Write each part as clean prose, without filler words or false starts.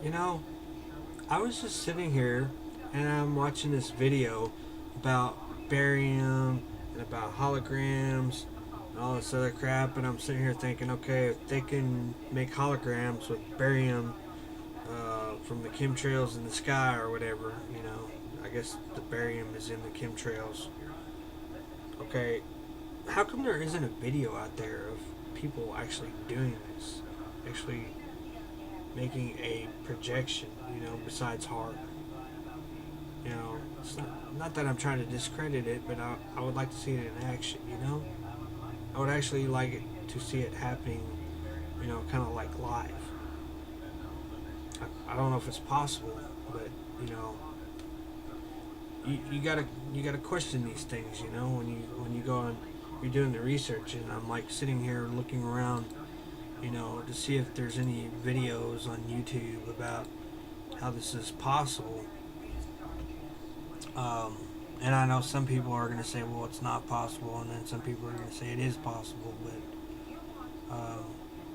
You know, I was just sitting here and I'm watching this video about barium and about holograms and all this other crap, and I'm sitting here thinking, okay, if they can make holograms with barium from the chemtrails in the sky or whatever, I guess the barium is in the chemtrails. Okay, how come there isn't a video out there of people actually doing this? Actually making a projection, besides heart. It's not that I'm trying to discredit it, but I would like to see it in action. I would actually like it to see it happening, kind of like live. I don't know if it's possible, but, you know, you gotta question these things, when you go and you're doing the research, and I'm like sitting here looking around, to see if there's any videos on YouTube about how this is possible. Um, and I know some people are going to say, well, it's not possible, and then some people are going to say it is possible, but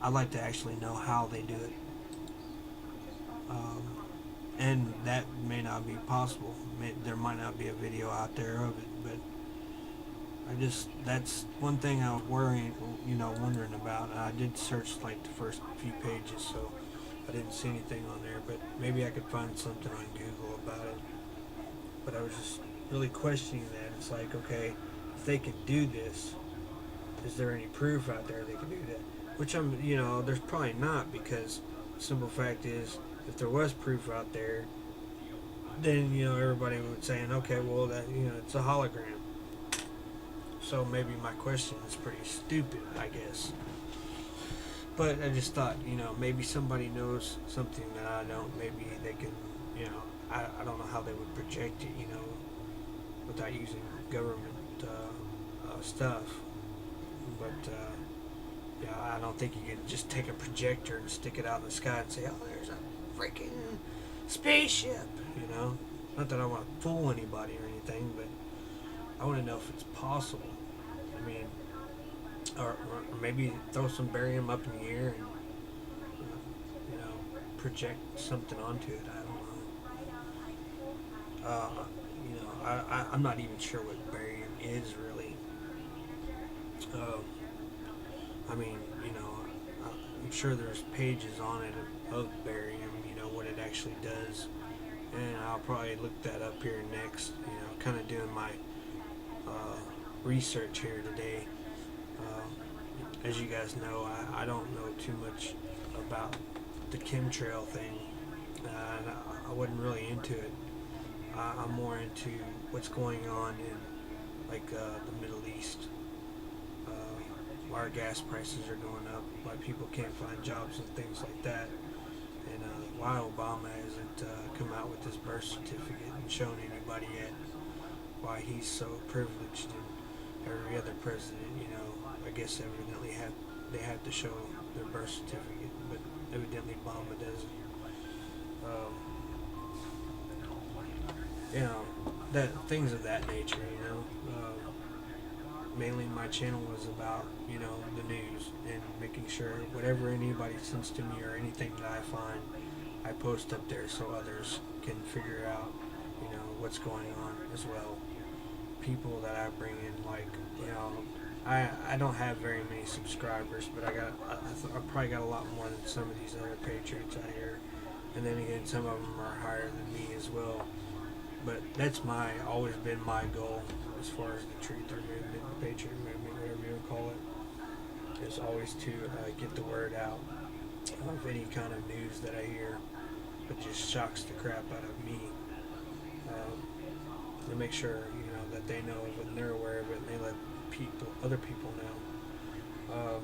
I'd like to actually know how they do it. Um, and that may not be possible. There might not be a video out there of it, but that's one thing I was wondering about. I did search like the first few pages, so I didn't see anything on there, but maybe I could find something on Google about it. But I was just really questioning that. It's like, okay, if they can do this, is there any proof out there they can do that? Which there's probably not, because the simple fact is, if there was proof out there, then everybody would saying, okay, well, that it's a hologram. So maybe my question is pretty stupid, I guess. But I just thought, maybe somebody knows something that I don't. Maybe they can, I don't know how they would project it, without using government stuff. But yeah, I don't think you can just take a projector and stick it out in the sky and say, "Oh, there's a freaking spaceship." Not that I want to fool anybody or anything, but I want to know if it's possible. I mean, or maybe throw some barium up in the air and project something onto it. I don't know. I'm not even sure what barium is really. Um, I mean, I'm sure there's pages on it of barium. What it actually does, and I'll probably look that up here next. Kind of doing my research here today. As you guys know, I don't know too much about the chemtrail thing. I wasn't really into it. I'm more into what's going on in like the Middle East. Why our gas prices are going up, why people can't find jobs and things like that, and why Obama hasn't come out with his birth certificate and shown anybody yet. Why he's so privileged, and every other president, I guess evidently they have to show their birth certificate, but evidently Obama doesn't. Um, that things of that nature. Mainly my channel was about the news and making sure whatever anybody sends to me or anything that I find, I post up there so others can figure out what's going on as well. People that I bring in, like, I don't have very many subscribers, but I probably got a lot more than some of these other patriots out here, and then again, some of them are higher than me as well. But that's always been my goal as far as the truth or movement, the patriot movement, whatever you would call it, is always to get the word out of any kind of news that I hear that just shocks the crap out of me. To make sure that they know of it and they're aware of it, and they let other people know.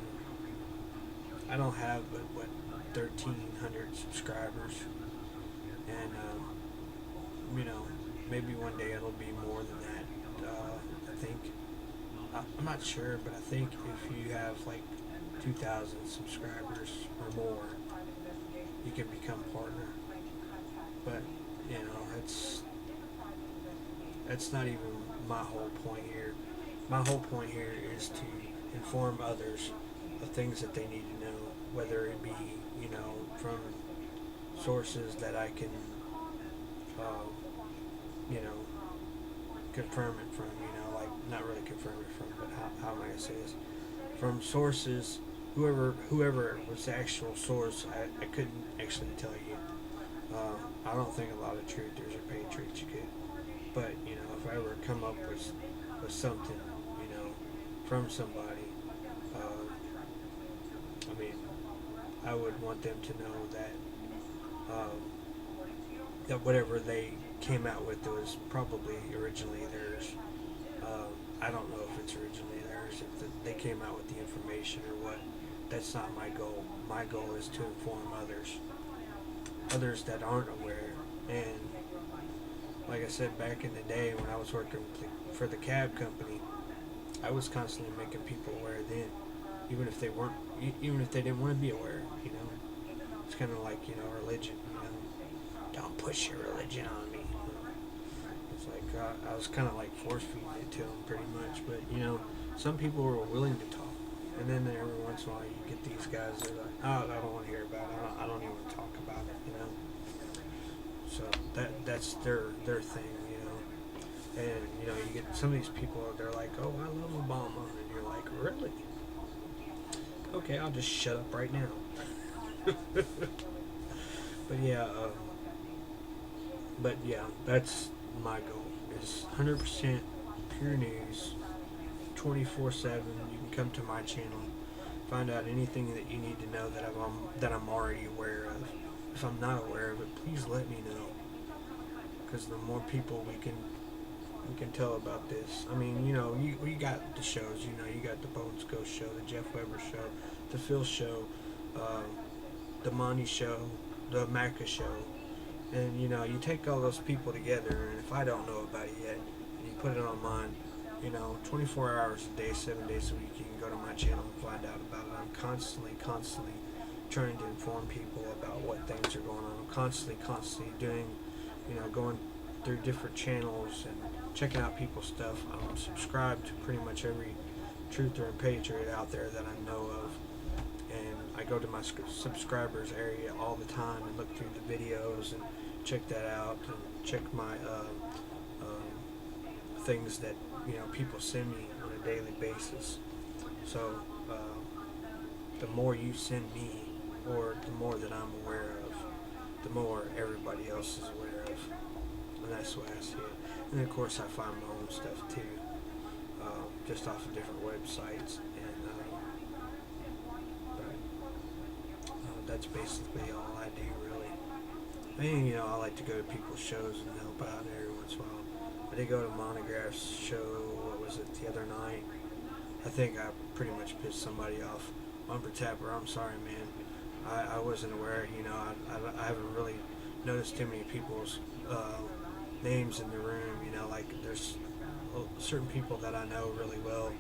I don't have but 1,300 subscribers, and maybe one day it'll be more than that. I think I'm not sure, but I think if you have like 2,000 subscribers or more, you can become partner. But that's not even my whole point here. My whole point here is to inform others of things that they need to know, whether it be from sources that I can, uh, you know, confirm it from. You know, like not really confirm it from, but how am I gonna say this? From sources, whoever was the actual source, I couldn't actually tell you. I don't think a lot of truthers or patriots could, but you know, if I ever come up with something, you know, from somebody, I mean, I would want them to know that that whatever they came out with was probably originally theirs. I don't know if it's originally theirs, if they came out with the information or what. That's not my goal. My goal is to inform others that aren't aware. And like I said, back in the day when I was working for the cab company, I was constantly making people aware then, even if they weren't, even if they didn't want to be aware. You know, it's kind of like, you know, religion. You know, don't push your religion on me. It's like I was kind of like force feeding it to them pretty much. But you know, some people were willing to talk, and then every once in a while you get these guys that are like, oh, I don't want to hear about it. I don't even want to talk about it. You know. So that's their thing, you know. And you know, you get some of these people, they're like, oh, I love Obama, and you're like, really? Okay, I'll just shut up right now. But yeah, that's my goal. Is 100% pure news, 24/7. You can come to my channel, find out anything that you need to know that I'm already aware of. If I'm not aware of it, please let me know. Because the more people we can tell about this. I mean, you know, you got the shows. You know, you got the Bones Ghost show, the Jeff Weber show, the Phil show, the Monty show, the Macca show, and you know, you take all those people together. And if I don't know about it yet, and you put it on mine, you know, 24 hours a day, 7 days a week, you can go to my channel and find out about it. I'm constantly trying to inform people about what things are going on. I'm constantly doing, you know, going through different channels and checking out people's stuff. I'm subscribed to pretty much every truther and patriot out there that I know of, and I go to my subscribers area all the time and look through the videos and check that out and check my things that, you know, people send me on a daily basis. So the more you send me, or the more that I'm aware of, the more everybody else is aware of. And that's the way I see it. And of course I find my own stuff too, just off of different websites. And that's basically all I do, really. I mean, you know, I like to go to people's shows and help out every once in a while. I did go to Monograph's show, what was it, the other night. I think I pretty much pissed somebody off. Bumper Tapper, I'm sorry, man. I wasn't aware, you know, I haven't really noticed too many people's names in the room, you know, like there's certain people that I know really well,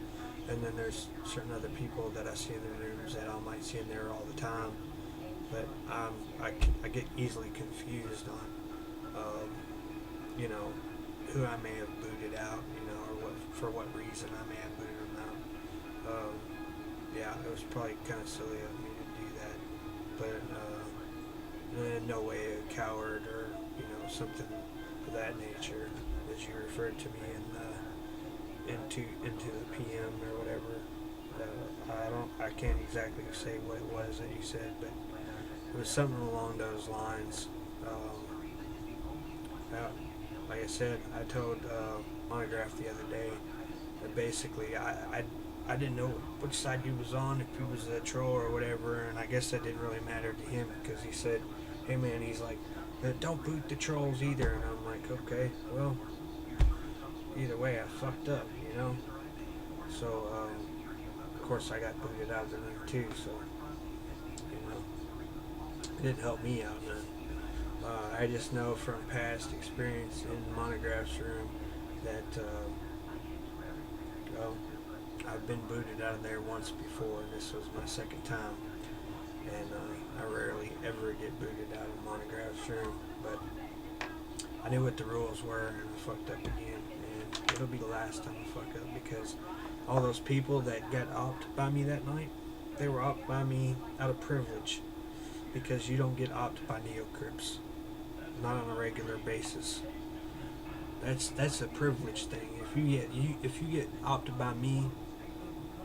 and then there's certain other people that I see in the rooms that I might see in there all the time, but I get easily confused on, you know, who I may have booted out, you know, or for what reason I may have booted them out. Yeah, it was probably kind of silly of me to do that, but in no way a coward or, you know, something of that nature, as you referred to me into the PM or whatever. I can't exactly say what it was that you said, but it was something along those lines. Like I said, I told Monograph the other day that basically I didn't know which side he was on, if he was a troll or whatever, and I guess that didn't really matter to him because he said, hey man, he's like, don't boot the trolls either, and I'm like, okay, well, either way I fucked up, you know. So of course I got booted out of the room too, so you know, it didn't help me out none. I just know from past experience in Monograph's room that well, I've been booted out of there once before, and this was my second time, and I rarely ever get booted out of Monograph's room, but I knew what the rules were, and I fucked up again, and it'll be the last time I fuck up, because all those people that got opped by me that night, they were opped by me out of privilege. because you don't get opted by Neocrypts, not on a regular basis. That's a privilege thing. If you get opted by me,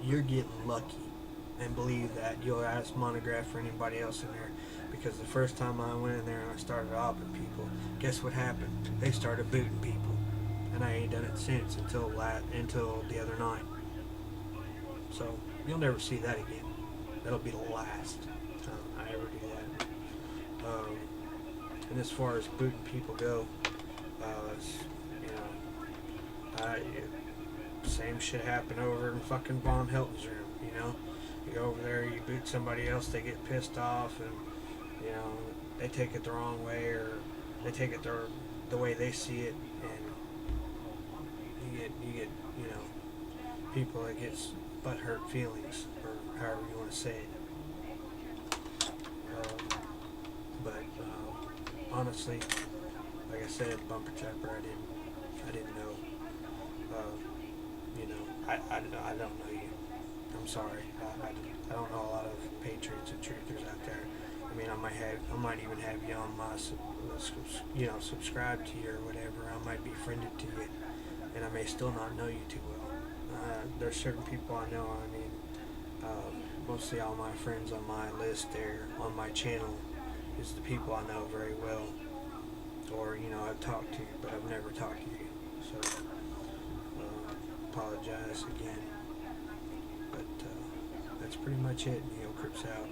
you're getting lucky. And believe that, you'll ask Monograph or anybody else in there, because the first time I went in there and I started opting people, guess what happened? They started booting people, and I ain't done it since until the other night. So you'll never see that again. That'll be the last time I ever do that. And as far as booting people go, you know, same shit happened over in fucking Von Helton's room. You know, you go over there, you boot somebody else, they get pissed off, and you know they take it the wrong way, or they take it the way they see it, and you get you know people that gets butthurt feelings, or however you want to say it. But honestly, like I said, Bumper Chopper, I didn't know. You know, I don't know you. I'm sorry. I don't know a lot of patriots and truthers out there. I mean, I might even have you on my, subscribe to you or whatever. I might be friended to you, and I may still not know you too well. There's certain people I know. I mean, mostly all my friends on my list there on my channel is the people I know very well, or I've talked to, but I've never talked to you. So apologize again, but that's pretty much it. Neocrypts out.